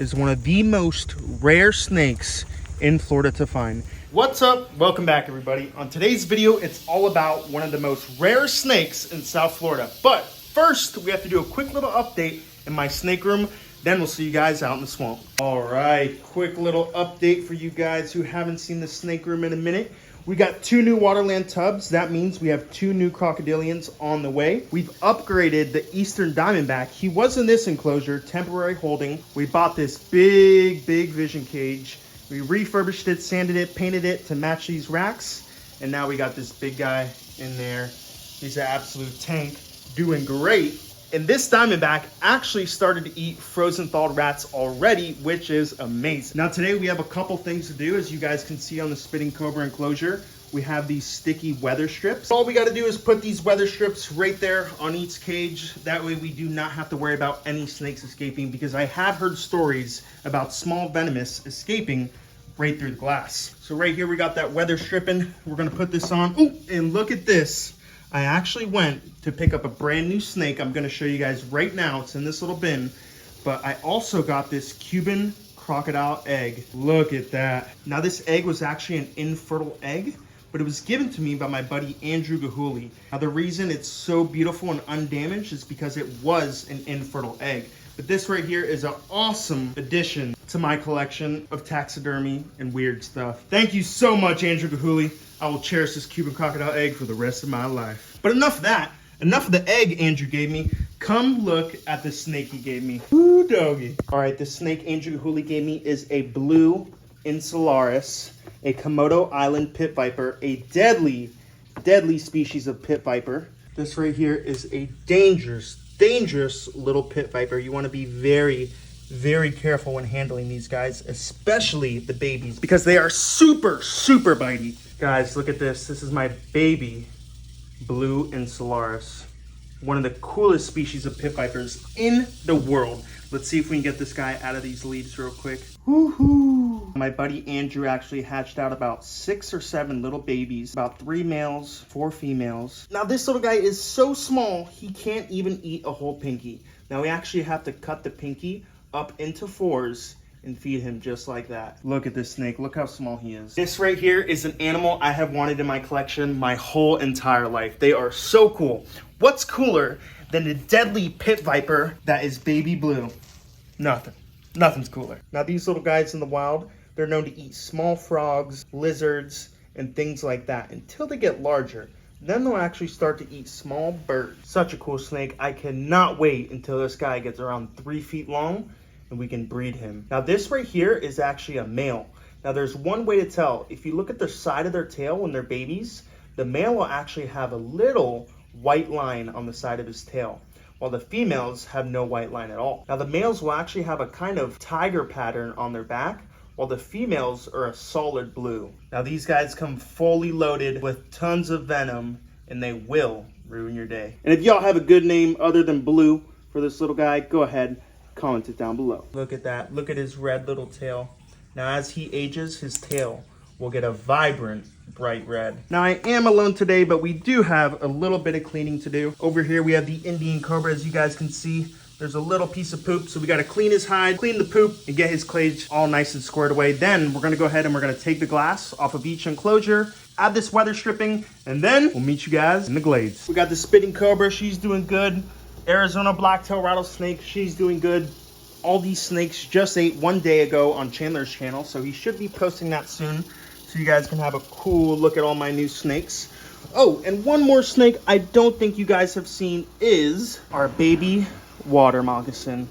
is one of the most rare snakes in Florida to find. What's up? Welcome back, everybody. On today's video, it's all about one of the most rare snakes in South Florida. But first, we have to do a quick little update in my snake room. Then we'll see you guys out in the swamp. All right, quick little update for you guys who haven't seen the snake room in a minute. We got 2 new Waterland tubs. That means we have 2 new crocodilians on the way. We've upgraded the Eastern Diamondback. He was in this enclosure, temporary holding. We bought this big vision cage. We refurbished it, sanded it, painted it to match these racks. And now we got this big guy in there. He's an absolute tank, doing great. And this Diamondback actually started to eat frozen thawed rats already, which is amazing. Now today we have a couple things to do. As you guys can see on the Spitting Cobra enclosure, we have these sticky weather strips. All we got to do is put these weather strips right there on each cage. That way we do not have to worry about any snakes escaping, because I have heard stories about small venomous escaping right through the glass. So right here we got that weather stripping. We're going to put this on. Ooh, and look at this. I actually went to pick up a brand new snake. I'm going to show you guys right now. It's in this little bin. But I also got this Cuban Crocodile Egg. Look at that. Now this egg was actually an infertile egg, but it was given to me by my buddy Andrew Gahuli. Now the reason it's so beautiful and undamaged is because it was an infertile egg. But this right here is an awesome addition to my collection of taxidermy and weird stuff. Thank you so much, Andrew Gahuli. I will cherish this Cuban crocodile egg for the rest of my life. But enough of that. Enough of the egg Andrew gave me. Come look at the snake he gave me. Ooh, doggy. All right, the snake Andrew Gahuli gave me is a blue Solaris, a Komodo Island pit viper, a deadly species of pit viper. This right here is a dangerous little pit viper. You want to be very careful when handling these guys, especially the babies, because they are super bitey. Guys, look at this. This is my baby blue Solaris, one of the coolest species of pit vipers in the world. Let's see if we can get this guy out of these leaves real quick. Woohoo! My buddy Andrew actually hatched out about 6 or 7 little babies, about 3 males, 4 females. Now this little guy is so small, he can't even eat a whole pinky. Now we actually have to cut the pinky up into 4s and feed him just like that. Look at this snake. Look how small he is. This right here is an animal I have wanted in my collection my whole entire life. They are so cool. What's cooler than the deadly pit viper that is baby blue? Nothing's cooler. Now these little guys in the wild, they're known to eat small frogs, lizards, and things like that until they get larger. Then they'll actually start to eat small birds. Such a cool snake. I cannot wait until this guy gets around 3 feet long and we can breed him. Now this right here is actually a male. Now there's one way to tell. If you look at the side of their tail when they're babies, the male will actually have a little white line on the side of his tail, while the females have no white line at all. Now the males will actually have a kind of tiger pattern on their back, while the females are a solid blue. Now these guys come fully loaded with tons of venom, and they will ruin your day. And if y'all have a good name other than Blue for this little guy, go ahead, comment it down below. Look at that. Look at his red little tail. Now as he ages, his tail will get a vibrant bright red. Now I am alone today, but we do have a little bit of cleaning to do. Over here we have the Indian Cobra. As you guys can see, there's a little piece of poop, so we got to clean his hide, clean the poop, and get his cage all nice and squared away. Then we're going to go ahead and we're going to take the glass off of each enclosure, add this weather stripping, and then we'll meet you guys in the glades. We got the Spitting Cobra. She's doing good. Arizona Blacktail Rattlesnake. She's doing good. All these snakes just ate 1 day ago on Chandler's channel, so he should be posting that soon, so you guys can have a cool look at all my new snakes. Oh, and one more snake I don't think you guys have seen is our baby water moccasin.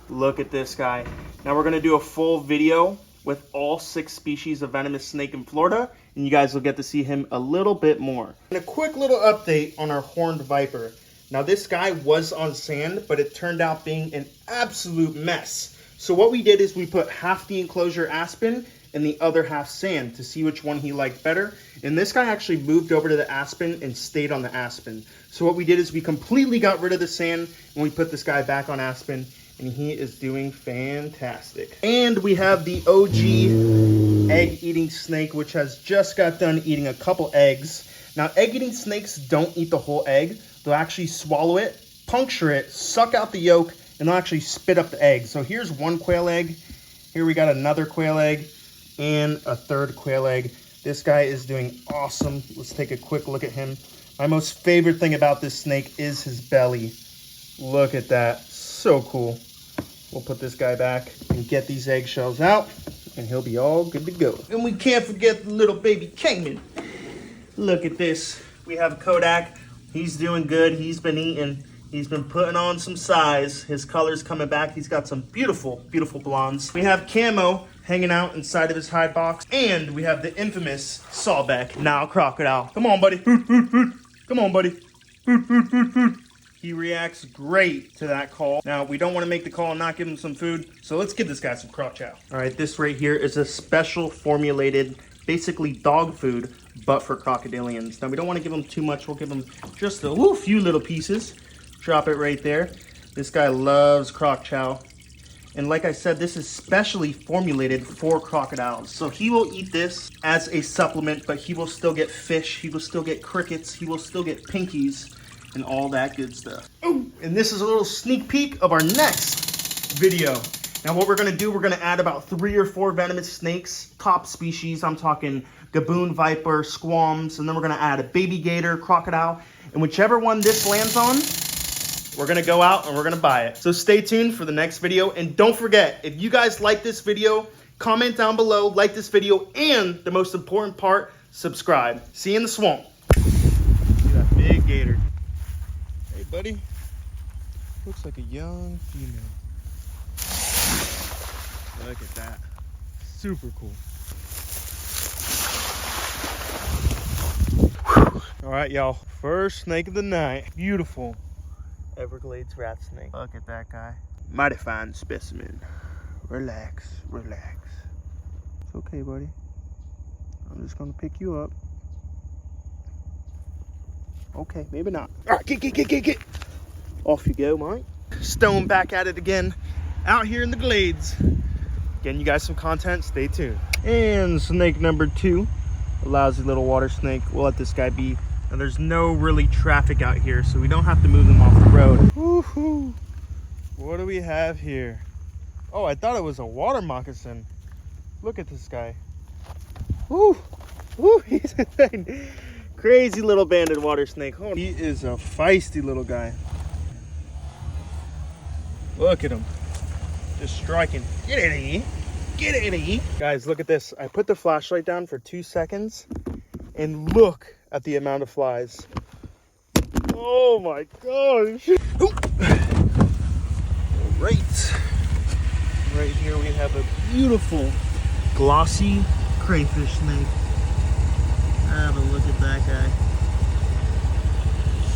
Look at this guy. Now we're going to do a full video with all 6 species of venomous snake in Florida, and you guys will get to see him a little bit more. And a quick little update on our horned viper. Now this guy was on sand, but it turned out being an absolute mess. So what we did is we put half the enclosure aspen and the other half sand to see which one he liked better. And this guy actually moved over to the aspen and stayed on the aspen. So what we did is we completely got rid of the sand and we put this guy back on aspen, and he is doing fantastic. And we have the OG egg-eating snake, which has just got done eating a couple eggs. Now egg-eating snakes don't eat the whole egg. They'll actually swallow it, puncture it, suck out the yolk, and they'll actually spit up the egg. So here's one quail egg. Here we got another quail egg and a third quail egg. This guy is doing awesome. Let's take a quick look at him. My most favorite thing about this snake is his belly. Look at that, so cool. We'll put this guy back and get these eggshells out, and he'll be all good to go. And we can't forget the little baby Cayman. Look at this. We have Kodak. He's doing good. He's been eating. He's been putting on some size. His color's coming back. He's got some beautiful, beautiful blondes. We have Camo hanging out inside of his hide box. And we have the infamous Sawbeck, now Crocodile. Come on, buddy. Come on, buddy. He reacts great to that call. Now, we don't want to make the call and not give him some food, so let's give this guy some croc chow. All right, this right here is a special formulated, basically dog food, but for crocodilians. Now, we don't want to give him too much. We'll give him just a few little pieces. Drop it right there. This guy loves croc chow. And like I said, this is specially formulated for crocodiles. So he will eat this as a supplement, but he will still get fish. He will still get crickets. He will still get pinkies and all that good stuff. Ooh, and this is a little sneak peek of our next video. Now what we're gonna do, we're gonna add about 3 or 4 venomous snakes, top species. I'm talking gaboon viper, squams, and then we're gonna add a baby gator, crocodile, and whichever one this lands on, we're gonna go out and we're gonna buy it. So stay tuned for the next video, and don't forget, if you guys like this video, comment down below, like this video, and the most important part, subscribe. See you in the swamp. See that big gator. Hey buddy, looks like a young female. Look at that, super cool. All right, y'all, first snake of the night. Beautiful Everglades rat snake. Look at that guy. Mighty fine specimen. Relax, relax. It's okay, buddy. I'm just gonna pick you up. Okay, maybe not. All right, get. Off you go, Mike. Stone back at it again, out here in the glades. Getting you guys some content, stay tuned. And snake number 2, a lousy little water snake. We'll let this guy be. And there's no really traffic out here, so we don't have to move them off the road. Woohoo! What do we have here? Oh, I thought it was a water moccasin. Look at this guy. Woo! Woo! He's a thing. Crazy little banded water snake. Hold on. He is a feisty little guy. Look at him. Just striking. Get in here. Get in here. Guys, look at this. I put the flashlight down for 2 seconds, and look at the amount of flies. Oh my gosh. All right. Right here we have a beautiful glossy crayfish snake. Have a look at that guy.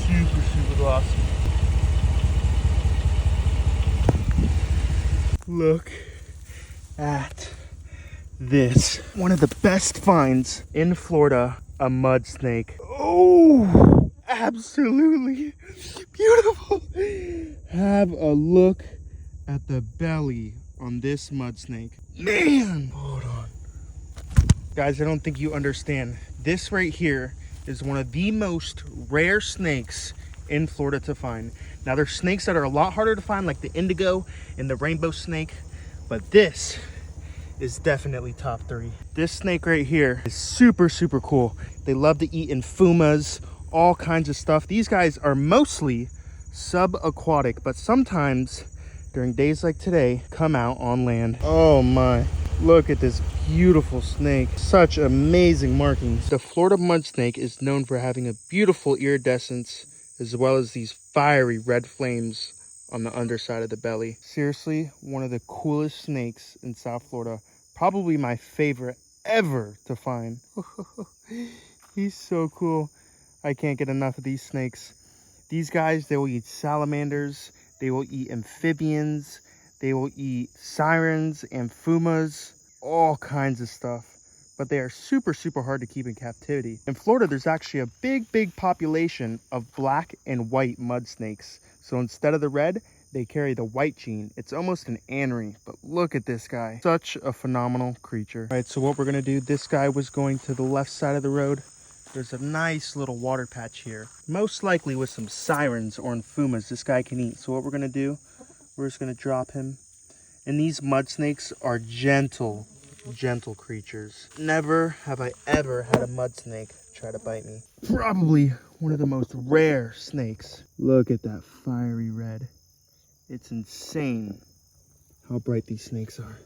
Super glossy. Look at this. One of the best finds in Florida. A mud snake. Oh, absolutely beautiful. Have a look at the belly on this mud snake. Man, hold on. Guys, I don't think you understand. This right here is one of the most rare snakes in Florida to find. Now there's snakes that are a lot harder to find, like the indigo and the rainbow snake, but this is definitely top 3. This snake right here is super cool. They love to eat in fumas, all kinds of stuff. These guys are mostly subaquatic, but sometimes during days like today come out on land. Oh my, look at this beautiful snake. Such amazing markings. The Florida mud snake is known for having a beautiful iridescence as well as these fiery red flames on the underside of the belly. Seriously, one of the coolest snakes in South Florida. Probably my favorite ever to find. He's so cool. I can't get enough of these snakes. These guys, they will eat salamanders. They will eat amphibians. They will eat sirens, amphumas, all kinds of stuff. But they are super hard to keep in captivity. In Florida, there's actually a big population of black and white mud snakes. So instead of the red, they carry the white gene. It's almost an anery, but look at this guy. Such a phenomenal creature. All right, so what we're gonna do, this guy was going to the left side of the road. There's a nice little water patch here. Most likely with some sirens or infumas this guy can eat. So what we're gonna do, We're just gonna drop him. And these mud snakes are gentle creatures. Never have I ever had a mud snake try to bite me. Probably one of the most rare snakes. Look at that fiery red. It's insane how bright these snakes are.